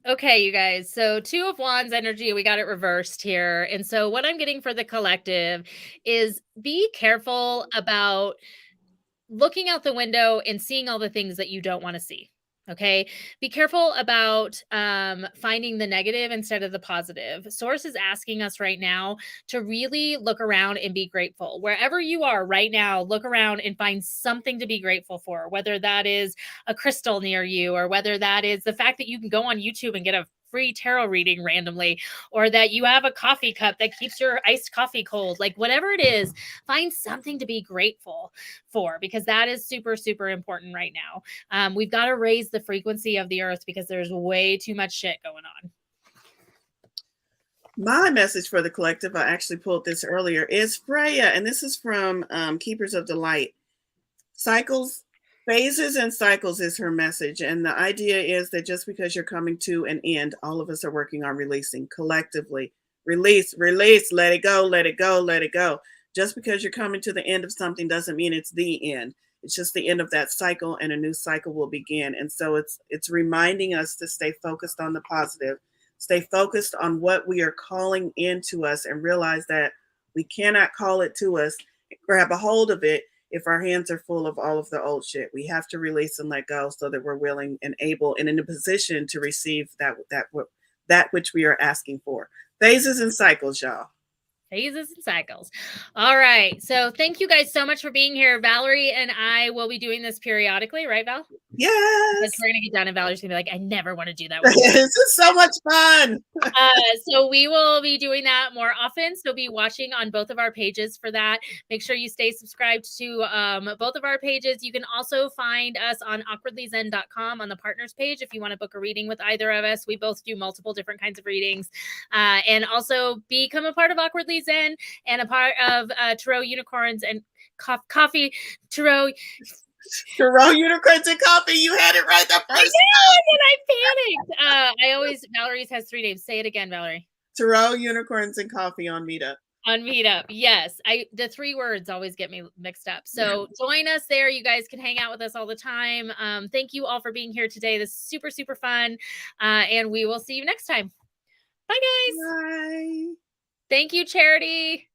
Okay, you guys. So Two of Wands energy, we got it reversed here. And so what I'm getting for the collective is be careful about looking out the window and seeing all the things that you don't want to see. Okay. Be careful about finding the negative instead of the positive. Source is asking us right now to really look around and be grateful. Wherever you are right now, look around and find something to be grateful for, whether that is a crystal near you or whether that is the fact that you can go on YouTube and get a free tarot reading randomly, or that you have a coffee cup that keeps your iced coffee cold. Like whatever it is, find something to be grateful for, because that is super, super important right now. We've got to raise the frequency of the earth because there's way too much shit going on. My message for the collective, I actually pulled this earlier, is Freya, and this is from Keepers of the Light. Cycles, phases and cycles is her message. And the idea is that just because you're coming to an end, all of us are working on releasing collectively. Release, release, let it go, let it go, let it go. Just because you're coming to the end of something doesn't mean it's the end. It's just the end of that cycle, and a new cycle will begin. And so it's reminding us to stay focused on the positive, stay focused on what we are calling into us, and realize that we cannot call it to us, grab a hold of it if our hands are full of all of the old shit. We have to release and let go so that we're willing and able and in a position to receive that which we are asking for. Phases and cycles, y'all. Phases and cycles. All right. So thank you guys so much for being here. Valorie and I will be doing this periodically, right, Val? Yes. We're going to get done and Valerie's going to be like, I never want to do that. This is so much fun. So we will be doing that more often. So be watching on both of our pages for that. Make sure you stay subscribed to both of our pages. You can also find us on awkwardlyzen.com on the partners page if you want to book a reading with either of us. We both do multiple different kinds of readings. And also become a part of Awkwardly Zen and a part of Tarot Unicorns and Coffee Tarot. Tarot Unicorns and Coffee. You had it right the first time. And I panicked. Valerie's has 3 names. Say it again, Valorie. Tarot Unicorns and Coffee on Meetup. On Meetup, yes. The 3 words always get me mixed up. So join us there. You guys can hang out with us all the time. Thank you all for being here today. This is super, super fun. And we will see you next time. Bye, guys. Bye. Thank you, Charity.